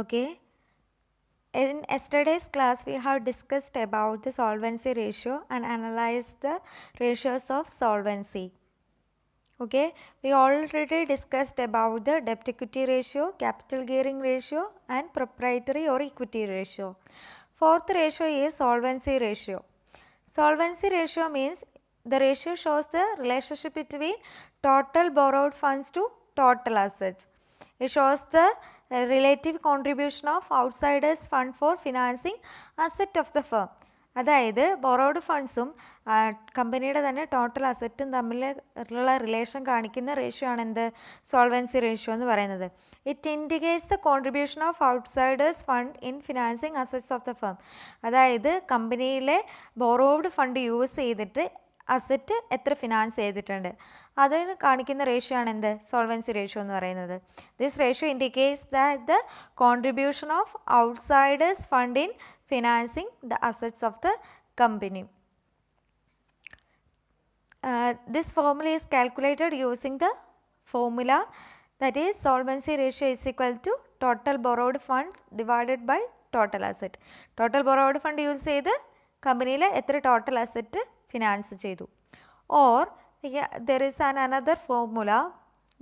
Okay. In yesterday's class, we have discussed about the solvency ratio and analyzed the ratios of solvency. Okay, we already discussed about the debt equity ratio, capital gearing ratio and proprietary or equity ratio. Fourth ratio is solvency ratio. Solvency ratio means the ratio shows the relationship between total borrowed funds to total assets. It shows the relative contribution of outsiders fund for financing asset of the firm. അതായത് borrowed ഫണ്ട്സും കമ്പനിയുടെ തന്നെ total അസറ്റും തമ്മിലുള്ള relation കാണിക്കുന്ന ratio ആണ് എന്ത് solvency ratio എന്ന് പറയുന്നത്. It indicates the contribution of outsiders fund in financing assets of the firm. അതായത് കമ്പനിയിലെ ബോറോഡ് ഫണ്ട് യൂസ് ചെയ്തിട്ട് അസറ്റ് എത്ര ഫിനാൻസ് ചെയ്തിട്ടുണ്ട് അതിന് കാണിക്കുന്ന റേഷ്യോ ആണ് എന്ത് സോൾവൻസി റേഷ്യോ എന്ന് പറയുന്നത്. This ratio indicates that the contribution of outsiders fund in financing the assets of the company. This formula is calculated using the formula that is solvency ratio is equal to total borrowed fund divided by total asset. Total borrowed fund use ചെയ്ത് കമ്പനിയിൽ എത്ര total asset finance ചെയ്തു. Or there is another formula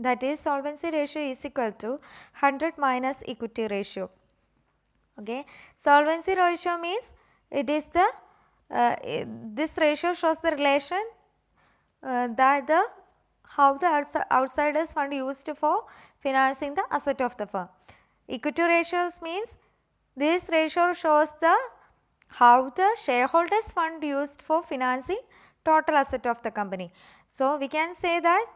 that is solvency ratio is equal to 100 minus equity ratio. Okay, solvency ratio means it is the this ratio shows the relation that the how the outsiders fund used for financing the asset of the firm. Equity ratios means this ratio shows the how the shareholders fund used for financing total asset of the company. So we can say that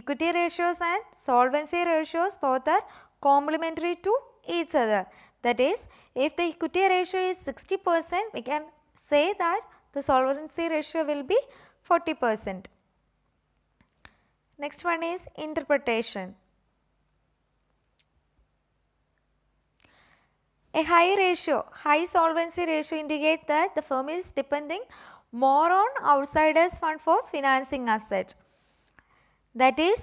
equity ratios and solvency ratios both are complementary to each other. That is, if the equity ratio is 60%, we can say that the solvency ratio will be 40%. Next one is interpretation. A high solvency ratio indicates that the firm is depending more on outsiders fund for financing assets. That is,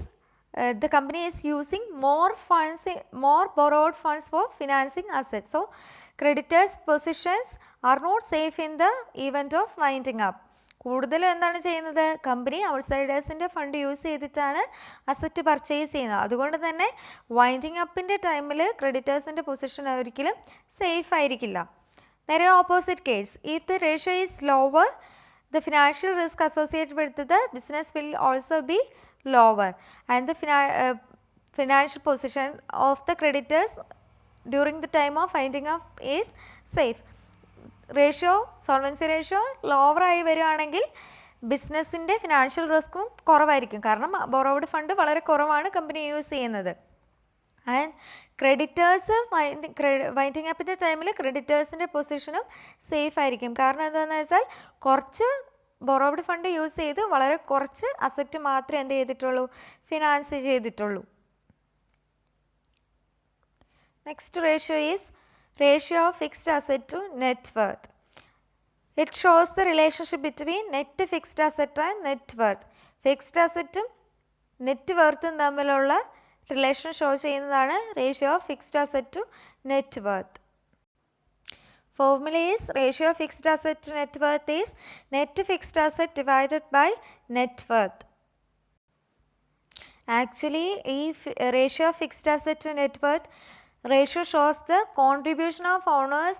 the company is using more borrowed funds for financing assets. So, creditors' positions are not safe in the event of winding up. കൂടുതലും എന്താണ് ചെയ്യുന്നത് company ഔട്ട്സൈഡേഴ്സിൻ്റെ fund use ചെയ്തിട്ടാണ് asset purchase ചെയ്യുന്നത്. അതുകൊണ്ട് തന്നെ winding അപ്പിൻ്റെ ടൈമിൽ ക്രെഡിറ്റേഴ്സിൻ്റെ position ഒരിക്കലും safe ആയിരിക്കില്ല. നേരെ opposite case, if the ratio is lower the financial risk associated with the business will also be lower and the financial position of the creditors during the time of winding up is safe. Ratio solvency ratio lower ആയി വരികയാണെങ്കിൽ ബിസിനസ്സിൻ്റെ financial റിസ്ക്കും കുറവായിരിക്കും. കാരണം borrowed fund വളരെ കുറവാണ് company use ചെയ്യുന്നത്. And creditors winding അപ്പിൻ്റെ ടൈമിൽ ക്രെഡിറ്റേഴ്സിൻ്റെ പൊസിഷനും safe ആയിരിക്കും. കാരണം എന്താണെന്ന് വെച്ചാൽ കുറച്ച് ബോറോവ്ഡ് ഫണ്ട് യൂസ് ചെയ്ത് വളരെ കുറച്ച് അസറ്റ് മാത്രമേ എന്ത് ചെയ്തിട്ടുള്ളൂ ഫിനാൻസ് ചെയ്തിട്ടുള്ളൂ. Next ratio is ratio of fixed asset to net worth. It shows the relationship between net fixed asset and net worth. Fixed അസറ്റും നെറ്റ് വർത്തും തമ്മിലുള്ള റിലേഷൻ ഷോ ചെയ്യുന്നതാണ് ratio of fixed asset to net worth. Formula is ratio of fixed asset to net worth is net fixed asset divided by net worth. Actually, if ratio of fixed asset to net worth ratio shows the contribution of owners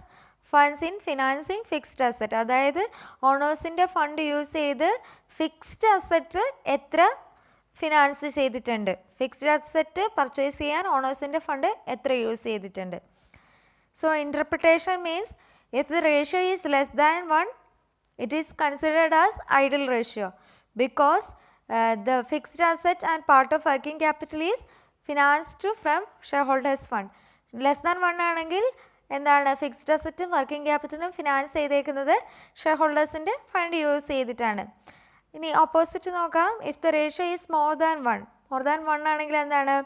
funds in financing fixed asset. അതായത് ഓണേഴ്സിൻ്റെ fund use ചെയ്ത് fixed asset എത്ര finance ചെയ്തിട്ടുണ്ട്, fixed asset purchase ചെയ്യാൻ ഓണേഴ്സിൻ്റെ fund എത്ര use ചെയ്തിട്ടുണ്ട്. So, interpretation means if the ratio is less than 1, it is considered as idle ratio because the fixed asset and part of working capital is financed from shareholders fund. Less than 1 ആണെങ്കിൽ എന്താണ് fixed അസറ്റും working ക്യാപിറ്റലും finance ചെയ്തേക്കുന്നത് ഷെയർഹോൾഡേഴ്സിൻ്റെ fund use ചെയ്തിട്ടാണ്. ഇനി opposite നോക്കാം. If the ratio is more than 1 ആണെങ്കിൽ എന്താണ്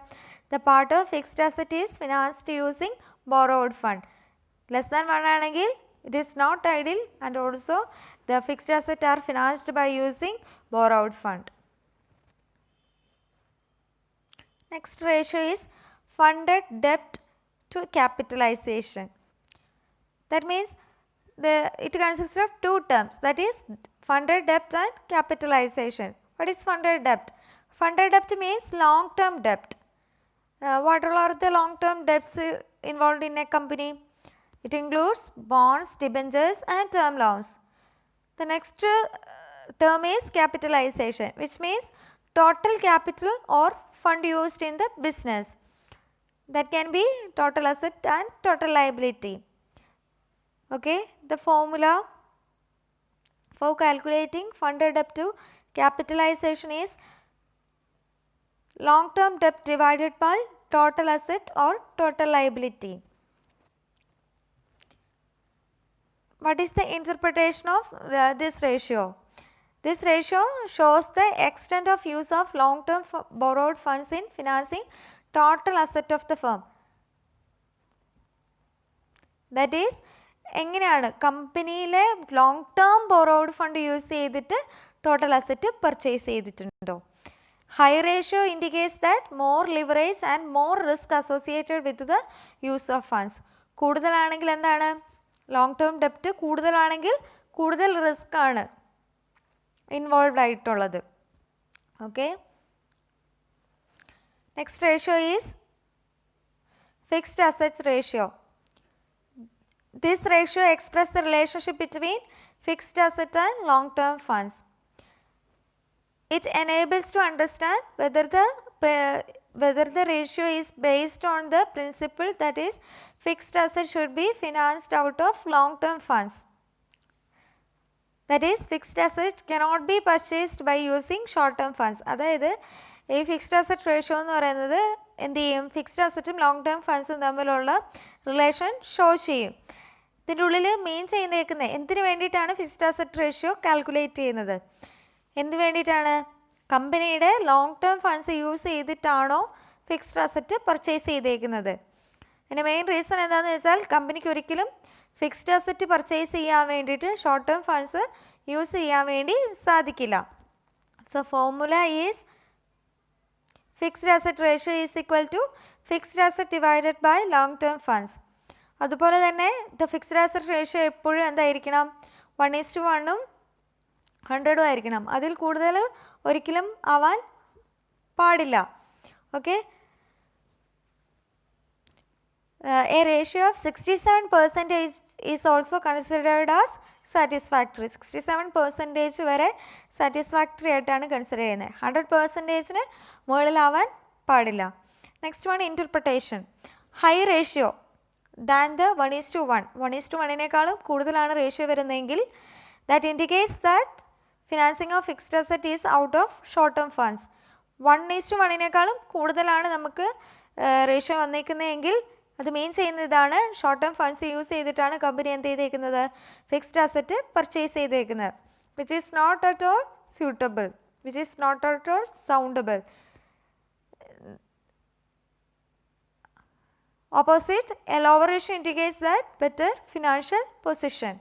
the part of fixed asset is financed using borrowed fund. Less than 1 ആണെങ്കിൽ it is not idle and also the fixed asset are financed by using borrowed fund. Next ratio is funded debt to capitalization. That means it consists of two terms, that is funded debt and capitalization. What is funded debt? Funded debt means long-term debt. What are the long-term debts involved in a company? It includes bonds, debentures and term loans. The next term is capitalization, which means total capital or fund used in the business. That can be total asset and total liability. Okay, the formula for calculating funded debt to capitalization is long-term debt divided by total asset or total liability. What is the interpretation of this ratio? This ratio shows the extent of use of long-term borrowed funds in financing total asset of the firm. That is, എങ്ങനെയാണ് കമ്പനിയിലെ long term borrowed fund use ചെയ്തിട്ട് total asset purchase ചെയ്തിട്ടുണ്ടോ? High ratio indicates that more leverage and more risk associated with the use of funds. കൂടുതലാണെങ്കിൽ എന്താണ്? Long term ഡെപ്റ്റ് കൂടുതലാണെങ്കിൽ കൂടുതൽ risk ആണ് involved ആയിട്ടുള്ളത്. Okay, next ratio is fixed assets ratio. This ratio expresses the relationship between fixed asset and long-term funds. It enables to understand whether the ratio is based on the principle that is fixed asset should be financed out of long-term funds. That is, fixed asset cannot be purchased by using short-term funds. അതായത് ഈ fixed asset ratio എന്ന് പറയുന്നത് എന്ത് ചെയ്യും? Fixed അസറ്റും long term ഫണ്ട്സും തമ്മിലുള്ള relation show ചെയ്യും. ഇതിൻ്റെ ഉള്ളിൽ മെയിൻ ചെയ്യുന്നേക്കുന്നത് എന്തിനു വേണ്ടിയിട്ടാണ് ഫിക്സ്ഡ് അസറ്റ് റേഷ്യോ കാൽക്കുലേറ്റ് ചെയ്യുന്നത്? എന്തിനു വേണ്ടിയിട്ടാണ്? കമ്പനിയുടെ ലോങ് ടേം ഫണ്ട്സ് യൂസ് ചെയ്തിട്ടാണോ ഫിക്സ്ഡ് അസറ്റ് പർച്ചേസ് ചെയ്തേക്കുന്നത്? അതിൻ്റെ മെയിൻ റീസൺ എന്താണെന്ന് വെച്ചാൽ കമ്പനിക്ക് ഒരിക്കലും ഫിക്സ്ഡ് അസറ്റ് പർച്ചേസ് ചെയ്യാൻ വേണ്ടിയിട്ട് ഷോർട്ട് ടേം ഫണ്ട്സ് യൂസ് ചെയ്യാൻ വേണ്ടി സാധിക്കില്ല. So formula is fixed asset ratio is equal to fixed asset divided by long term funds. അതുപോലെ തന്നെ ദ ഫിക്സ്ഡ് അസറ്റ് റേഷ്യോ എപ്പോഴും എന്തായിരിക്കണം? 1:1 100 ആയിരിക്കണം. അതിൽ കൂടുതൽ ഒരിക്കലും ആവാൻ പാടില്ല. Okay, A ratio of 67% is also considered as satisfactory. 67% വരെ സാറ്റിസ്ഫാക്ടറി ആയിട്ടാണ് കൺസിഡർ ചെയ്യുന്നത്. 100%-ന് മുകളിലാവാൻ പാടില്ല. Next one, interpretation. High ratio than the 1:1. 1:1 കൂടുതലാണ് റേഷ്യോ വരുന്നതെങ്കിൽ that indicates that financing of fixed asset is out of short term funds. 1:1 കൂടുതലാണ് നമുക്ക് ratio വന്നേക്കുന്നതെങ്കിൽ അത് mean ചെയ്യുന്ന ഇതാണ്, ഷോർട്ട് ടേം ഫണ്ട്സ് യൂസ് ചെയ്തിട്ടാണ് കമ്പനി എന്ത് ചെയ്തേക്കുന്നത്? ഫിക്സ്ഡ് അസറ്റ് പർച്ചേസ് ചെയ്തേക്കുന്നത്. Which is not at all suitable, which is not at all soundable. Opposite, a lower ratio indicates that better financial position.